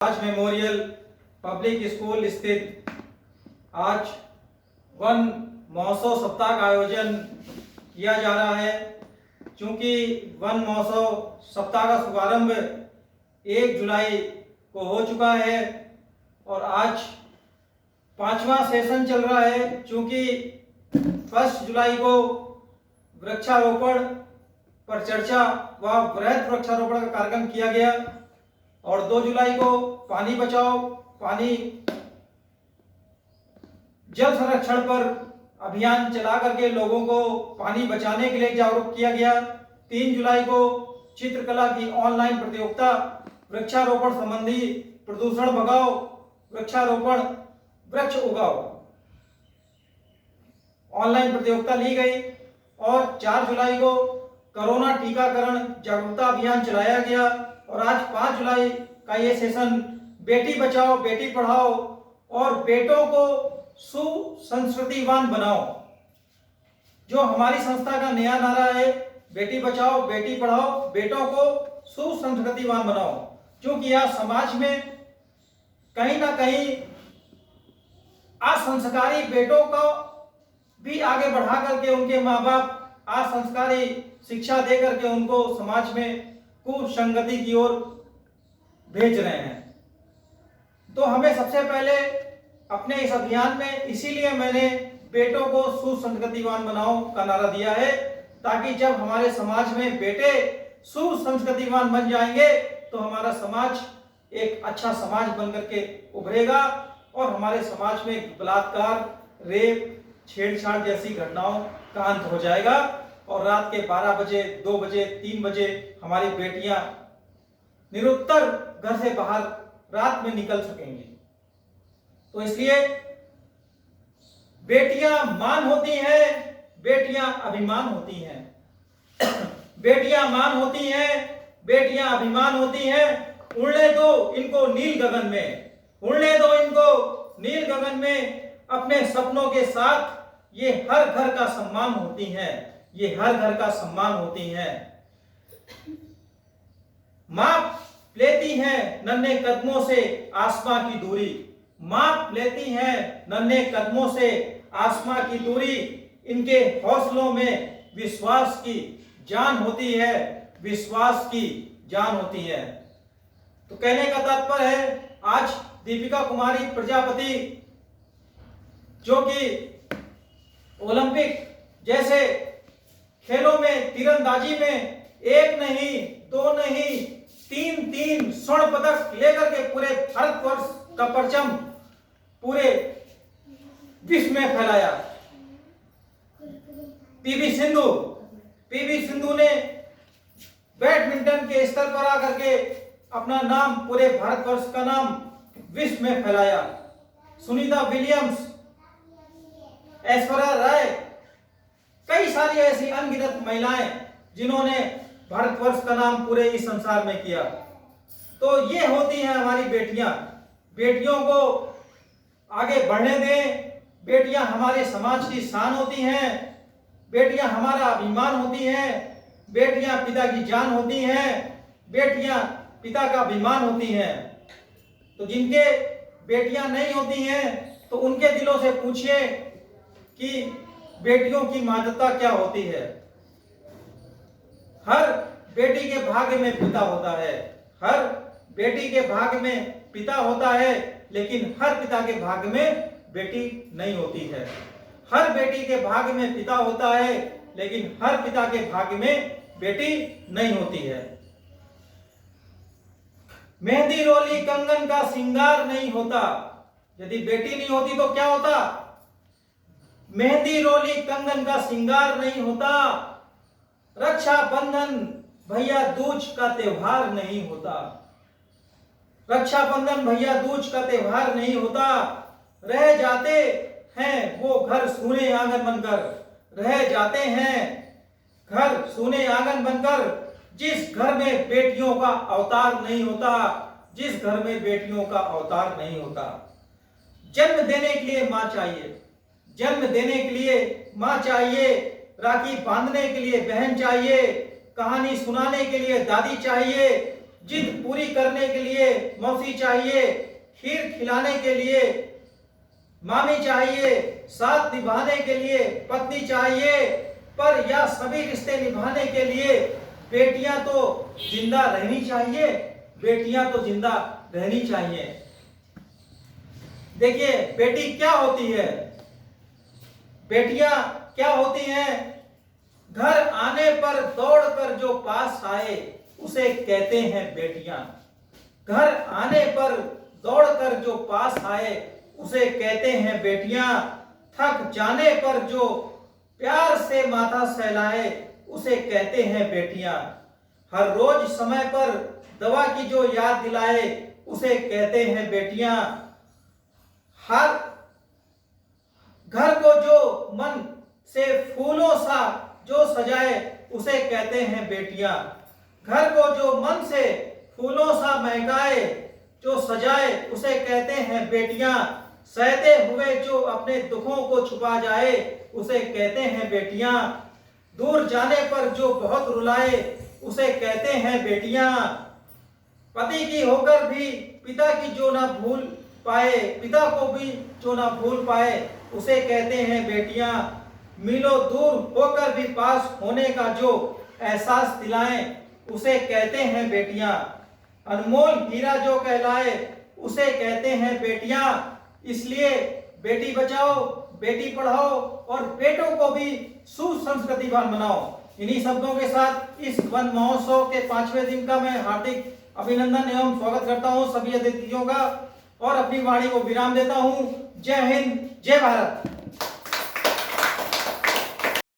आज memorial public school स्थित आज वन महोत्सव सप्ताह का आयोजन किया जा रहा है। क्योंकि वन महोत्सव सप्ताह का शुभारंभ 1 जुलाई को हो चुका है और आज 5वां सेशन चल रहा है। क्योंकि 1 जुलाई को वृक्षारोपण पर चर्चा व वृहद वृक्षारोपण का कार्यक्रम किया गया और 2 जुलाई को पानी बचाओ पानी जल संरक्षण पर अभियान चला करके लोगों को पानी बचाने के लिए जागरूक किया गया। 3 जुलाई को चित्रकला की ऑनलाइन प्रतियोगिता वृक्षारोपण संबंधी प्रदूषण भगाओ वृक्षारोपण वृक्ष उगाओ ऑनलाइन प्रतियोगिता ली गई और 4 जुलाई को कोरोना टीकाकरण जागरूकता अभियान चलाया गया और आज 5 जुलाई का ये सेशन बेटी बचाओ बेटी पढ़ाओ और बेटों को सुसंस्कृतिवान बनाओ, जो हमारी संस्था का नया नारा है, बेटी बचाओ बेटी पढ़ाओ बेटों को सुसंस्कृतिवान बनाओ। क्योंकि आज समाज में कहीं ना कहीं असंस्कारी बेटों को भी आगे बढ़ा करके उनके माँ बाप असंस्कारी शिक्षा दे करके उनको समाज में कुसंगति की ओर भेज रहे हैं। तो हमें सबसे पहले अपने इस अभियान में इसीलिए मैंने बेटों को सुसंस्कृतिवान बनाओ का नारा दिया है, ताकि जब हमारे समाज में बेटे सुसंस्कृतिवान बन जाएंगे तो हमारा समाज एक अच्छा समाज बनकर के उभरेगा और हमारे समाज में बलात्कार, रेप, छेड़छाड़ जैसी घटनाओं का अंत हो जाएगा और रात के 12 बजे, 2 बजे, 3 बजे हमारी बेटियां निरुत्तर घर से बाहर रात में निकल सकेंगी। तो इसलिए बेटियां मान होती हैं, बेटियां अभिमान होती हैं। बेटियां मान होती हैं, बेटियां अभिमान होती हैं। उड़ने दो इनको नील गगन में, उड़ने दो इनको नील गगन में। अपने सपनों के साथ ये हर घर का सम्मान होती हैं, ये हर घर का सम्मान होती हैं। माप लेती हैं नन्हे कदमों से आसमां की दूरी, माप लेती हैं नन्हे कदमों से आसमां की दूरी। इनके हौसलों में विश्वास की जान होती है, विश्वास की जान होती है। तो कहने का तात्पर्य है, आज दीपिका कुमारी प्रजापति जो कि ओलंपिक जैसे खेलों में तीरंदाजी में 1 नहीं 2 नहीं 3 स्वर्ण पदक लेकर के पूरे भारतवर्ष का परचम पूरे विश्व में फैलाया। पीवी सिंधु ने बैडमिंटन के स्तर पर आकर के अपना नाम पूरे भारतवर्ष का नाम विश्व में फैलाया। सुनीता विलियम्स, ऐश्वर्या राय, कई सारी ऐसी अनगिनत महिलाएं जिन्होंने भारतवर्ष का नाम पूरे इस संसार में किया। तो ये होती हैं हमारी बेटियां। बेटियों को आगे बढ़ने दें। बेटियां हमारे समाज की शान होती हैं, बेटियां हमारा अभिमान होती हैं, बेटियां पिता की जान होती हैं, बेटियां पिता का अभिमान होती हैं। तो जिनके बेटियां नहीं होती हैं तो उनके दिलों से पूछिए कि बेटियों की मान्यता क्या होती है। हर बेटी के भाग्य में पिता होता है, हर बेटी के भाग्य में पिता होता है, लेकिन हर पिता के भाग्य में बेटी नहीं होती है। हर बेटी के भाग्य में पिता होता है, लेकिन हर पिता के भाग्य में बेटी नहीं होती है। मेहंदी रोली कंगन का श्रृंगार नहीं होता। यदि बेटी नहीं होती तो क्या होता? मेहंदी रोली कंगन का श्रृंगार नहीं होता। रक्षाबंधन भैया दूज का त्योहार नहीं होता। रक्षाबंधन भैया दूज का त्योहार नहीं होता। रह जाते हैं वो घर सूने आंगन बनकर, रह जाते हैं घर सूने आंगन बनकर। जिस घर में बेटियों का अवतार नहीं होता, जिस घर में बेटियों का अवतार नहीं होता। जन्म देने के लिए मां चाहिए, जन्म देने के लिए मां चाहिए, राखी बांधने के लिए बहन चाहिए, कहानी सुनाने के लिए दादी चाहिए, जिद पूरी करने के लिए मौसी चाहिए, खीर खिलाने के लिए मामी चाहिए, साथ निभाने के लिए पत्नी चाहिए, पर यह सभी रिश्ते निभाने के लिए बेटियां तो जिंदा रहनी चाहिए, बेटियां तो जिंदा रहनी चाहिए। देखिए बेटी क्या होती है, बेटियां क्या होती हैं? घर आने पर दौड़कर जो पास आए उसे कहते हैं बेटियां। घर आने पर दौड़कर जो पास आए उसे कहते हैं बेटियां। थक जाने पर जो प्यार से माथा सहलाए उसे कहते हैं बेटियां। हर रोज समय पर दवा की जो याद दिलाए उसे कहते हैं बेटियां। हर घर को जो मन से फूलों सा जो सजाए उसे कहते हैं बेटियां। घर को जो मन से फूलों सा महकाए जो सजाए उसे कहते हैं बेटियां। सहते हुए जो अपने दुखों को छुपा जाए उसे कहते हैं बेटियां। दूर जाने पर जो बहुत रुलाए उसे कहते हैं बेटियां। पति की होकर भी पिता की जो ना भूल पाए, पिता को भी जो ना भूल पाए उसे कहते हैं बेटियां। मीलों दूर होकर भी पास होने का जो एहसास दिलाएं उसे कहते हैं बेटियां। अनमोल हीरा जो कहलाए उसे कहते हैं बेटियां। इसलिए बेटी बचाओ, बेटी पढ़ाओ और बेटों को भी सुसंस्कृतिवान बनाओ। इन्हीं शब्दों के साथ इस वन महोत्सव के 5वें दिन का मैं हार्दिक अभिनंदन एवं स्वागत करता हूं सभी अतिथियों का और अपनी वाणी को विराम देता हूं। जय हिंद, जय भारत।